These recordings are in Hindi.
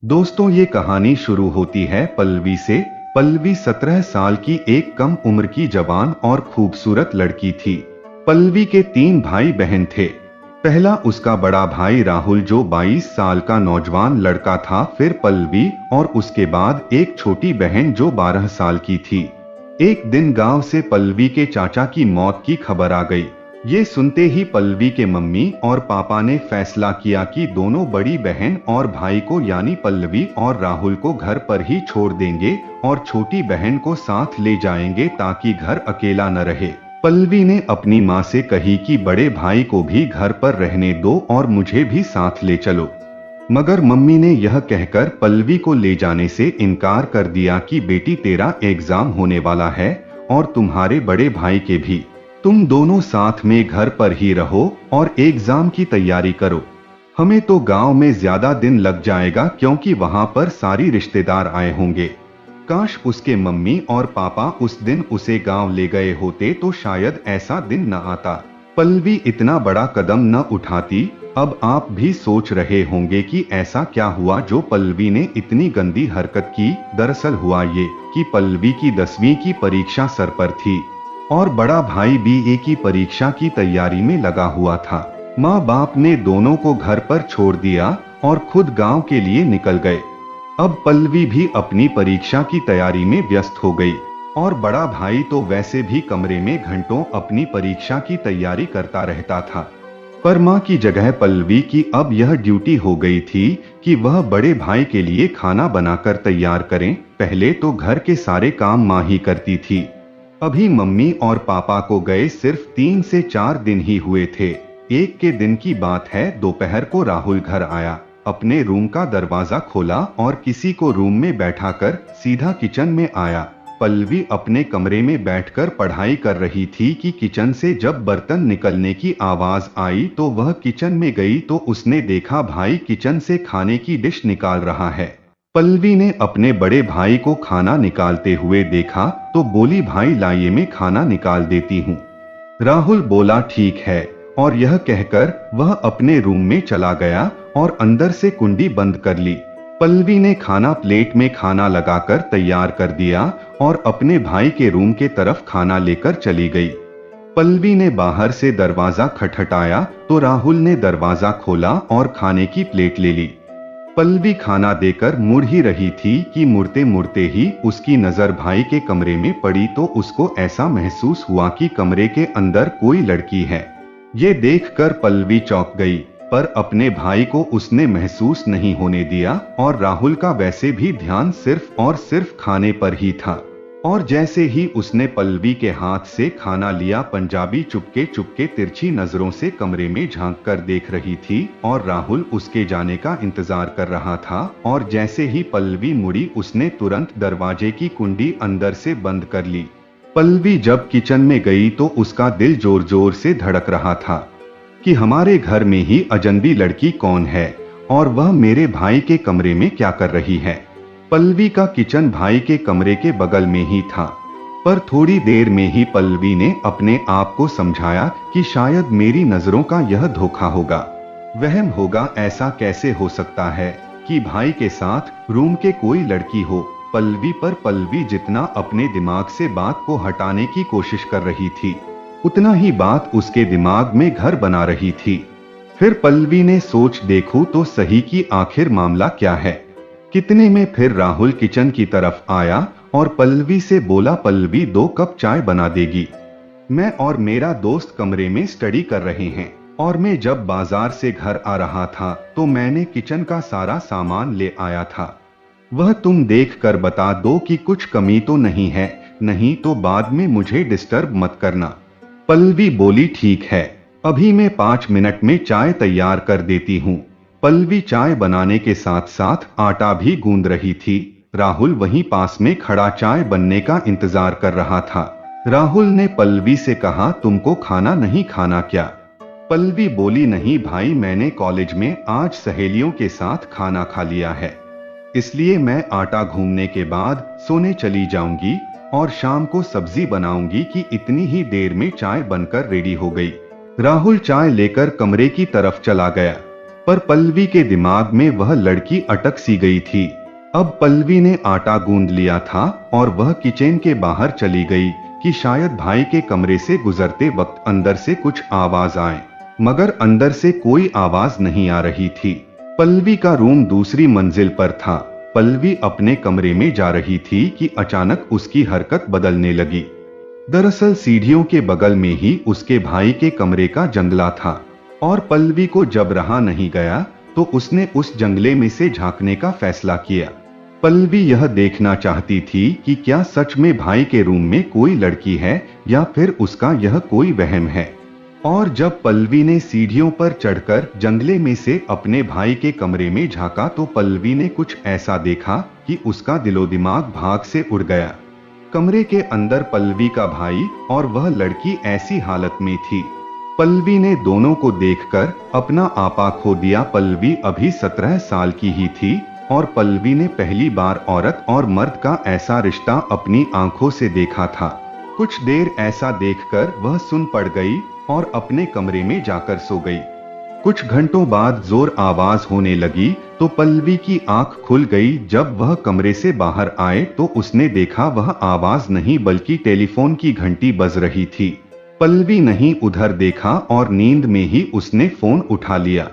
दोस्तों, ये कहानी शुरू होती है पल्लवी से। पल्लवी 17 साल की एक कम उम्र की जवान और खूबसूरत लड़की थी। पल्लवी के 3 भाई बहन थे। पहला उसका बड़ा भाई राहुल जो 22 साल का नौजवान लड़का था, फिर पल्लवी और उसके बाद एक छोटी बहन जो 12 साल की थी। एक दिन गांव से पल्लवी के चाचा की मौत की खबर आ गई। ये सुनते ही पल्लवी के मम्मी और पापा ने फैसला किया कि दोनों बड़ी बहन और भाई को यानी पल्लवी और राहुल को घर पर ही छोड़ देंगे और छोटी बहन को साथ ले जाएंगे ताकि घर अकेला न रहे। पल्लवी ने अपनी माँ से कही कि बड़े भाई को भी घर पर रहने दो और मुझे भी साथ ले चलो। मगर मम्मी ने यह कहकर पल्लवी को ले जाने से इनकार कर दिया कि बेटी, तेरा एग्जाम होने वाला है और तुम्हारे बड़े भाई के भी। तुम दोनों साथ में घर पर ही रहो और एग्जाम की तैयारी करो। हमें तो गांव में ज्यादा दिन लग जाएगा क्योंकि वहां पर सारी रिश्तेदार आए होंगे। काश उसके मम्मी और पापा उस दिन उसे गांव ले गए होते तो शायद ऐसा दिन न आता। पल्लवी इतना बड़ा कदम न उठाती। अब आप भी सोच रहे होंगे कि ऐसा क्या हुआ जो पल्लवी ने इतनी गंदी हरकत की। दरअसल हुआ ये कि पल्लवी की 10वीं की परीक्षा सर पर थी और बड़ा भाई बीए की परीक्षा की तैयारी में लगा हुआ था। माँ बाप ने दोनों को घर पर छोड़ दिया और खुद गांव के लिए निकल गए। अब पल्लवी भी अपनी परीक्षा की तैयारी में व्यस्त हो गई और बड़ा भाई तो वैसे भी कमरे में घंटों अपनी परीक्षा की तैयारी करता रहता था। पर माँ की जगह पल्लवी की अब यह ड्यूटी हो गई थी कि वह बड़े भाई के लिए खाना बनाकर तैयार करें। पहले तो घर के सारे काम माँ ही करती थी। अभी मम्मी और पापा को गए सिर्फ 3 से 4 दिन ही हुए थे। एक के दिन की बात है, दोपहर को राहुल घर आया, अपने रूम का दरवाजा खोला और किसी को रूम में बैठाकर सीधा किचन में आया। पल्लवी अपने कमरे में बैठकर पढ़ाई कर रही थी कि किचन से जब बर्तन निकलने की आवाज आई तो वह किचन में गई तो उसने देखा भाई किचन से खाने की डिश निकाल रहा है। पल्लवी ने अपने बड़े भाई को खाना निकालते हुए देखा तो बोली, भाई लाइए मैं खाना निकाल देती हूँ। राहुल बोला ठीक है और यह कहकर वह अपने रूम में चला गया और अंदर से कुंडी बंद कर ली। पल्लवी ने खाना प्लेट में खाना लगाकर तैयार कर दिया और अपने भाई के रूम के तरफ खाना लेकर चली गई। पल्लवी ने बाहर से दरवाजा खटखटाया तो राहुल ने दरवाजा खोला और खाने की प्लेट ले ली। पल्लवी खाना देकर मुड़ ही रही थी कि मुड़ते मुड़ते ही उसकी नजर भाई के कमरे में पड़ी तो उसको ऐसा महसूस हुआ कि कमरे के अंदर कोई लड़की है। ये देखकर पल्लवी चौंक गई, पर अपने भाई को उसने महसूस नहीं होने दिया और राहुल का वैसे भी ध्यान सिर्फ और सिर्फ खाने पर ही था। और जैसे ही उसने पल्लवी के हाथ से खाना लिया, पंजाबी चुपके चुपके तिरछी नजरों से कमरे में झांक कर देख रही थी और राहुल उसके जाने का इंतजार कर रहा था। और जैसे ही पल्लवी मुड़ी उसने तुरंत दरवाजे की कुंडी अंदर से बंद कर ली। पल्लवी जब किचन में गई तो उसका दिल जोर जोर से धड़क रहा था कि हमारे घर में ही अजनबी लड़की कौन है और वह मेरे भाई के कमरे में क्या कर रही है। पल्लवी का किचन भाई के कमरे के बगल में ही था, पर थोड़ी देर में ही पल्लवी ने अपने आप को समझाया कि शायद मेरी नजरों का यह धोखा होगा, वहम होगा। ऐसा कैसे हो सकता है कि भाई के साथ रूम के कोई लड़की हो। पल्लवी पर पल्लवी जितना अपने दिमाग से बात को हटाने की कोशिश कर रही थी, उतना ही बात उसके दिमाग में घर बना रही थी। फिर पल्लवी ने सोच देखूं तो सही कि आखिर मामला क्या है। कितने में फिर राहुल किचन की तरफ आया और पल्लवी से बोला, पल्लवी 2 कप चाय बना देगी। मैं और मेरा दोस्त कमरे में स्टडी कर रहे हैं और मैं जब बाजार से घर आ रहा था तो मैंने किचन का सारा सामान ले आया था। वह तुम देख कर बता दो कि कुछ कमी तो नहीं है, नहीं तो बाद में मुझे डिस्टर्ब मत करना। पल्लवी बोली ठीक है, अभी मैं 5 मिनट में चाय तैयार कर देती हूँ। पल्लवी चाय बनाने के साथ साथ आटा भी गूंद रही थी। राहुल वहीं पास में खड़ा चाय बनने का इंतजार कर रहा था। राहुल ने पल्लवी से कहा, तुमको खाना नहीं खाना क्या? पल्लवी बोली, नहीं भाई, मैंने कॉलेज में आज सहेलियों के साथ खाना खा लिया है, इसलिए मैं आटा गूंदने के बाद सोने चली जाऊंगी और शाम को सब्जी बनाऊंगी कि इतनी ही देर में चाय बनकर रेडी हो गई। राहुल चाय लेकर कमरे की तरफ चला गया। पर पल्लवी के दिमाग में वह लड़की अटक सी गई थी। अब पल्लवी ने आटा गूंद लिया था और वह किचन के बाहर चली गई कि शायद भाई के कमरे से गुजरते वक्त अंदर से कुछ आवाज आए, मगर अंदर से कोई आवाज नहीं आ रही थी। पल्लवी का रूम दूसरी मंजिल पर था। पल्लवी अपने कमरे में जा रही थी कि अचानक उसकी हरकत बदलने लगी। दरअसल सीढ़ियों के बगल में ही उसके भाई के कमरे का जंगला था और पल्लवी को जब रहा नहीं गया तो उसने उस जंगले में से झांकने का फैसला किया। पल्लवी यह देखना चाहती थी कि क्या सच में भाई के रूम में कोई लड़की है या फिर उसका यह कोई वहम है। और जब पल्लवी ने सीढ़ियों पर चढ़कर जंगले में से अपने भाई के कमरे में झांका तो पल्लवी ने कुछ ऐसा देखा कि उसका दिलो दिमाग भाग से उड़ गया। कमरे के अंदर पल्लवी का भाई और वह लड़की ऐसी हालत में थी। पल्लवी ने दोनों को देखकर अपना आपा खो दिया। पल्लवी अभी 17 साल की ही थी और पल्लवी ने पहली बार औरत और मर्द का ऐसा रिश्ता अपनी आंखों से देखा था। कुछ देर ऐसा देखकर वह सुन पड़ गई और अपने कमरे में जाकर सो गई। कुछ घंटों बाद जोर आवाज होने लगी तो पल्लवी की आंख खुल गई। जब वह कमरे से बाहर आए तो उसने देखा वह आवाज नहीं बल्कि टेलीफोन की घंटी बज रही थी। पल्लवी नहीं उधर देखा और नींद में ही उसने फोन उठा लिया।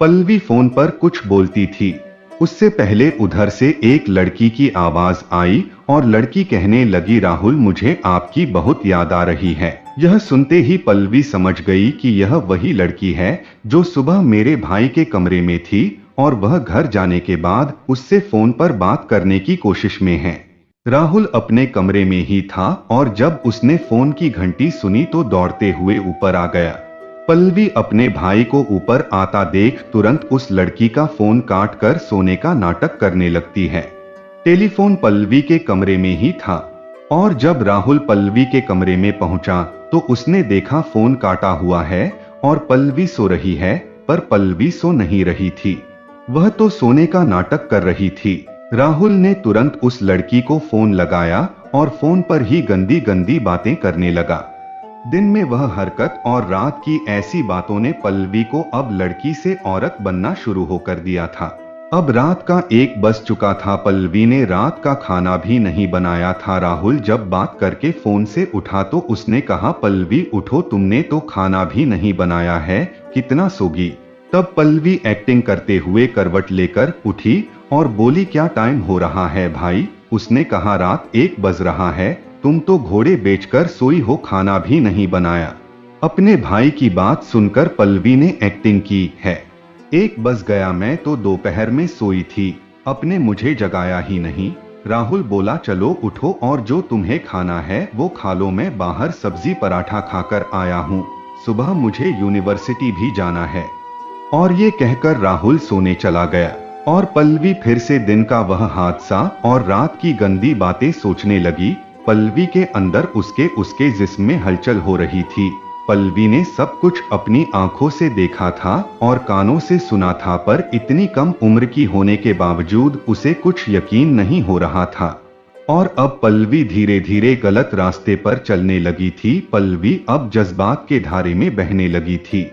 पल्लवी फोन पर कुछ बोलती थी। उससे पहले उधर से एक लड़की की आवाज आई और लड़की कहने लगी, राहुल मुझे आपकी बहुत याद आ रही है। यह सुनते ही पल्लवी समझ गई कि यह वही लड़की है जो सुबह मेरे भाई के कमरे में थी और वह घर जाने के बाद उससे फोन पर बात करने की कोशिश में है। राहुल अपने कमरे में ही था और जब उसने फोन की घंटी सुनी तो दौड़ते हुए ऊपर आ गया। पल्लवी अपने भाई को ऊपर आता देख तुरंत उस लड़की का फोन काट कर सोने का नाटक करने लगती है। टेलीफोन पल्लवी के कमरे में ही था और जब राहुल पल्लवी के कमरे में पहुंचा तो उसने देखा फोन काटा हुआ है और पल्लवी सो रही है, पर पल्लवी सो नहीं रही थी, वह तो सोने का नाटक कर रही थी। राहुल ने तुरंत उस लड़की को फोन लगाया और फोन पर ही गंदी गंदी बातें करने लगा। दिन में वह हरकत और रात की ऐसी बातों ने पल्लवी को अब लड़की से औरत बनना शुरू होकर दिया था। अब रात का 1 बज चुका था। पल्लवी ने रात का खाना भी नहीं बनाया था। राहुल जब बात करके फोन से उठा तो उसने कहा, पल्लवी उठो, तुमने तो खाना भी नहीं बनाया है, कितना सोगी। तब पल्लवी एक्टिंग करते हुए करवट लेकर उठी और बोली, क्या टाइम हो रहा है भाई। उसने कहा, रात 1 बज रहा है, तुम तो घोड़े बेचकर सोई हो, खाना भी नहीं बनाया। अपने भाई की बात सुनकर पल्लवी ने एक्टिंग की है। 1 बज गया, मैं तो दोपहर में सोई थी, अपने मुझे जगाया ही नहीं। राहुल बोला, चलो उठो और जो तुम्हें खाना है वो खा लो, मैं बाहर सब्जी पराठा खाकर आया हूँ, सुबह मुझे यूनिवर्सिटी भी जाना है। और ये कहकर राहुल सोने चला गया और पल्लवी फिर से दिन का वह हादसा और रात की गंदी बातें सोचने लगी। पल्लवी के अंदर उसके जिस्म में हलचल हो रही थी। पल्लवी ने सब कुछ अपनी आंखों से देखा था और कानों से सुना था, पर इतनी कम उम्र की होने के बावजूद उसे कुछ यकीन नहीं हो रहा था। और अब पल्लवी धीरे धीरे गलत रास्ते पर चलने लगी थी। पल्लवी अब जज्बात के धारे में बहने लगी थी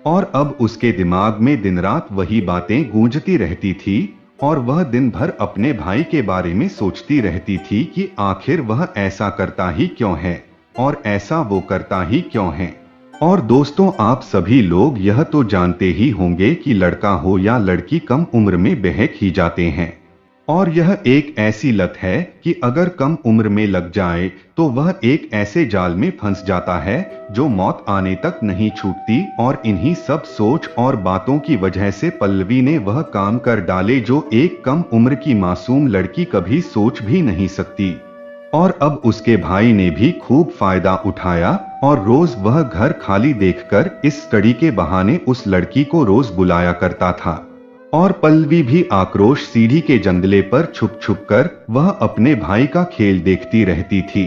और अब उसके दिमाग में दिन रात वही बातें गूंजती रहती थी और वह दिन भर अपने भाई के बारे में सोचती रहती थी कि आखिर वह ऐसा करता ही क्यों है और ऐसा वो करता ही क्यों है। और दोस्तों, आप सभी लोग यह तो जानते ही होंगे कि लड़का हो या लड़की कम उम्र में बहक ही जाते हैं और यह एक ऐसी लत है कि अगर कम उम्र में लग जाए तो वह एक ऐसे जाल में फंस जाता है जो मौत आने तक नहीं छूटती। और इन्हीं सब सोच और बातों की वजह से पल्लवी ने वह काम कर डाले जो एक कम उम्र की मासूम लड़की कभी सोच भी नहीं सकती। और अब उसके भाई ने भी खूब फायदा उठाया और रोज वह घर खाली देखकर इस स्टडी के बहाने उस लड़की को रोज बुलाया करता था। और पल्लवी भी आक्रोश सीढ़ी के जंगले पर छुप छुप कर वह अपने भाई का खेल देखती रहती थी।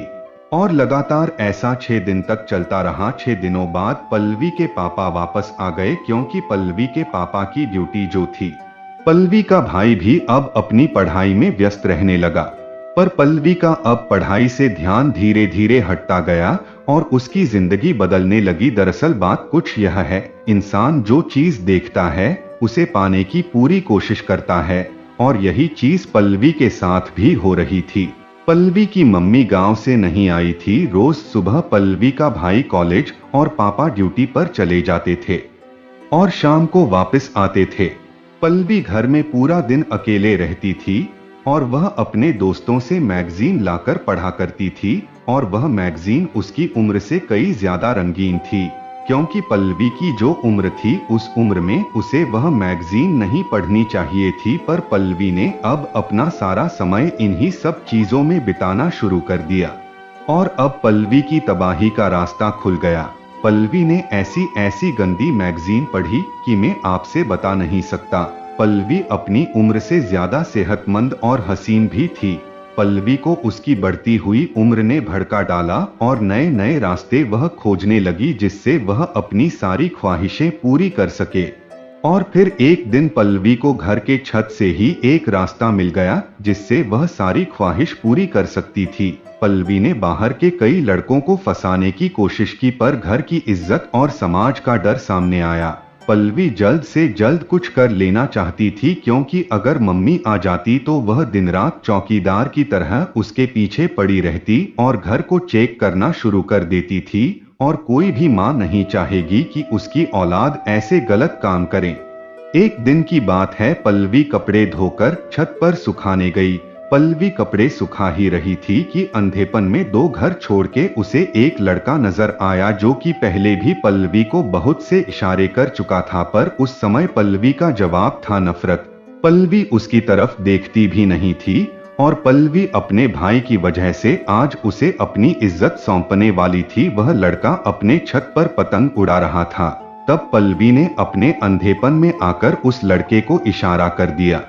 और लगातार ऐसा 6 दिन तक चलता रहा। 6 दिनों बाद पल्लवी के पापा वापस आ गए, क्योंकि पल्लवी के पापा की ड्यूटी जो थी। पल्लवी का भाई भी अब अपनी पढ़ाई में व्यस्त रहने लगा, पर पल्लवी का अब पढ़ाई से ध्यान धीरे धीरे हटता गया और उसकी जिंदगी बदलने लगी। दरअसल बात कुछ यह है, इंसान जो चीज देखता है उसे पाने की पूरी कोशिश करता है और यही चीज पल्लवी के साथ भी हो रही थी। पल्लवी की मम्मी गांव से नहीं आई थी। रोज सुबह पल्लवी का भाई कॉलेज और पापा ड्यूटी पर चले जाते थे और शाम को वापस आते थे। पल्लवी घर में पूरा दिन अकेले रहती थी और वह अपने दोस्तों से मैगजीन लाकर पढ़ा करती थी और वह मैगजीन उसकी उम्र से कई ज्यादा रंगीन थी, क्योंकि पल्लवी की जो उम्र थी उस उम्र में उसे वह मैगजीन नहीं पढ़नी चाहिए थी। पर पल्लवी ने अब अपना सारा समय इन्हीं सब चीजों में बिताना शुरू कर दिया और अब पल्लवी की तबाही का रास्ता खुल गया। पल्लवी ने ऐसी ऐसी गंदी मैगजीन पढ़ी कि मैं आपसे बता नहीं सकता। पल्लवी अपनी उम्र से ज्यादा सेहतमंद और हसीन भी थी। पल्लवी को उसकी बढ़ती हुई उम्र ने भड़का डाला और नए नए रास्ते वह खोजने लगी जिससे वह अपनी सारी ख्वाहिशें पूरी कर सके। और फिर एक दिन पल्लवी को घर के छत से ही एक रास्ता मिल गया जिससे वह सारी ख्वाहिश पूरी कर सकती थी। पल्लवी ने बाहर के कई लड़कों को फंसाने की कोशिश की पर घर की इज्जत और समाज का डर सामने आया। पल्लवी जल्द से जल्द कुछ कर लेना चाहती थी, क्योंकि अगर मम्मी आ जाती तो वह दिन रात चौकीदार की तरह उसके पीछे पड़ी रहती और घर को चेक करना शुरू कर देती थी और कोई भी मां नहीं चाहेगी कि उसकी औलाद ऐसे गलत काम करे। एक दिन की बात है, पल्लवी कपड़े धोकर छत पर सुखाने गई। पल्लवी कपड़े सुखा ही रही थी कि अंधेपन में दो घर छोड़ के उसे एक लड़का नजर आया जो कि पहले भी पल्लवी को बहुत से इशारे कर चुका था, पर उस समय पल्लवी का जवाब था नफरत। पल्लवी उसकी तरफ देखती भी नहीं थी और पल्लवी अपने भाई की वजह से आज उसे अपनी इज्जत सौंपने वाली थी। वह लड़का अपने छत पर पतंग उड़ा रहा था। तब पल्लवी ने अपने अंधेपन में आकर उस लड़के को इशारा कर दिया।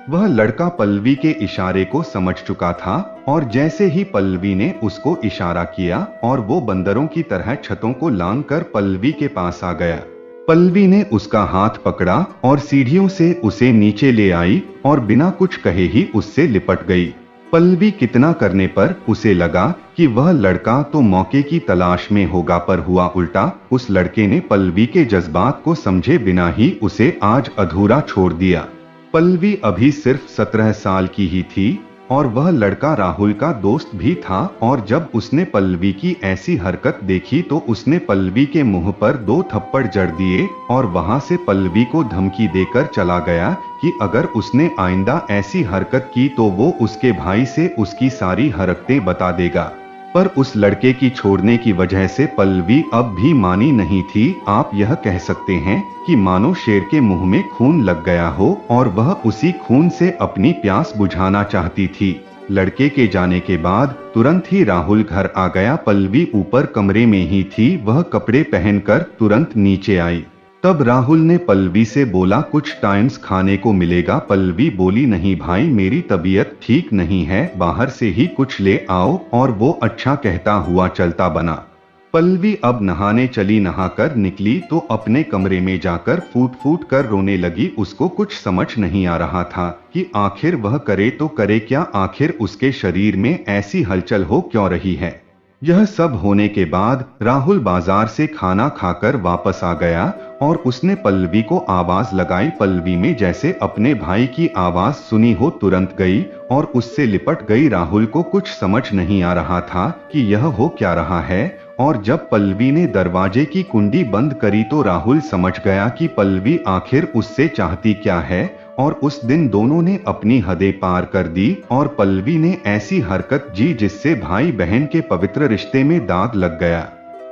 वह लड़का पल्लवी के इशारे को समझ चुका था और जैसे ही पल्लवी ने उसको इशारा किया और वो बंदरों की तरह छतों को लांघकर पल्लवी के पास आ गया। पल्लवी ने उसका हाथ पकड़ा और सीढ़ियों से उसे नीचे ले आई और बिना कुछ कहे ही उससे लिपट गई। पल्लवी कितना करने पर उसे लगा कि वह लड़का तो मौके की तलाश में होगा, पर हुआ उल्टा। उस लड़के ने पल्लवी के जज्बात को समझे बिना ही उसे आज अधूरा छोड़ दिया। पल्लवी अभी सिर्फ 17 साल की ही थी और वह लड़का राहुल का दोस्त भी था और जब उसने पल्लवी की ऐसी हरकत देखी तो उसने पल्लवी के मुंह पर 2 थप्पड़ जड़ दिए और वहां से पल्लवी को धमकी देकर चला गया कि अगर उसने आइंदा ऐसी हरकत की तो वो उसके भाई से उसकी सारी हरकतें बता देगा। पर उस लड़के की छोड़ने की वजह से पल्लवी अब भी मानी नहीं थी। आप यह कह सकते हैं कि मानो शेर के मुंह में खून लग गया हो और वह उसी खून से अपनी प्यास बुझाना चाहती थी। लड़के के जाने के बाद तुरंत ही राहुल घर आ गया। पल्लवी ऊपर कमरे में ही थी। वह कपड़े पहनकर तुरंत नीचे आई। तब राहुल ने पल्लवी से बोला, कुछ टाइम्स खाने को मिलेगा। पल्लवी बोली, नहीं भाई, मेरी तबीयत ठीक नहीं है, बाहर से ही कुछ ले आओ। और वो अच्छा कहता हुआ चलता बना। पल्लवी अब नहाने चली। नहाकर निकली तो अपने कमरे में जाकर फूट फूट कर रोने लगी। उसको कुछ समझ नहीं आ रहा था कि आखिर वह करे तो करे क्या, आखिर उसके शरीर में ऐसी हलचल हो क्यों रही है। यह सब होने के बाद राहुल बाजार से खाना खाकर वापस आ गया और उसने पल्लवी को आवाज लगाई। पल्लवी में जैसे अपने भाई की आवाज सुनी हो तुरंत गई और उससे लिपट गई। राहुल को कुछ समझ नहीं आ रहा था कि यह हो क्या रहा है और जब पल्लवी ने दरवाजे की कुंडी बंद करी तो राहुल समझ गया कि पल्लवी आखिर उससे चाहती क्या है और उस दिन दोनों ने अपनी हदें पार कर दी और पल्लवी ने ऐसी हरकत जी जिससे भाई बहन के पवित्र रिश्ते में दाग लग गया।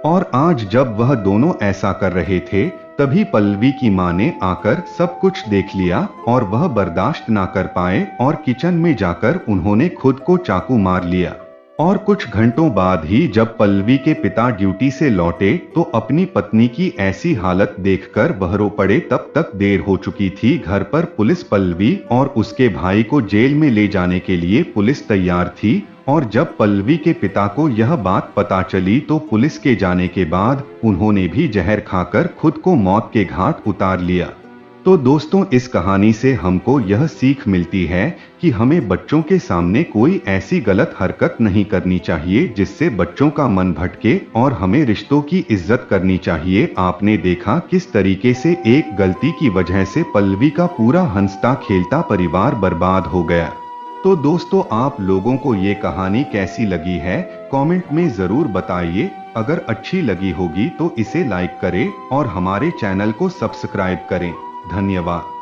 और आज जब वह दोनों ऐसा कर रहे थे तभी पल्लवी की मां ने आकर सब कुछ देख लिया और वह बर्दाश्त ना कर पाए और किचन में जाकर उन्होंने खुद को चाकू मार लिया। और कुछ घंटों बाद ही जब पल्लवी के पिता ड्यूटी से लौटे तो अपनी पत्नी की ऐसी हालत देखकर वह रो पड़े। तब तक देर हो चुकी थी। घर पर पुलिस पल्लवी और उसके भाई को जेल में ले जाने के लिए पुलिस तैयार थी और जब पल्लवी के पिता को यह बात पता चली तो पुलिस के जाने के बाद उन्होंने भी जहर खाकर खुद को मौत के घाट उतार लिया। तो दोस्तों, इस कहानी से हमको यह सीख मिलती है कि हमें बच्चों के सामने कोई ऐसी गलत हरकत नहीं करनी चाहिए जिससे बच्चों का मन भटके, और हमें रिश्तों की इज्जत करनी चाहिए। आपने देखा किस तरीके से एक गलती की वजह से पल्लवी का पूरा हंसता खेलता परिवार बर्बाद हो गया। तो दोस्तों, आप लोगों को ये कहानी कैसी लगी है, कमेंट में जरूर बताइए। अगर अच्छी लगी होगी तो इसे लाइक करें और हमारे चैनल को सब्सक्राइब करें। धन्यवाद।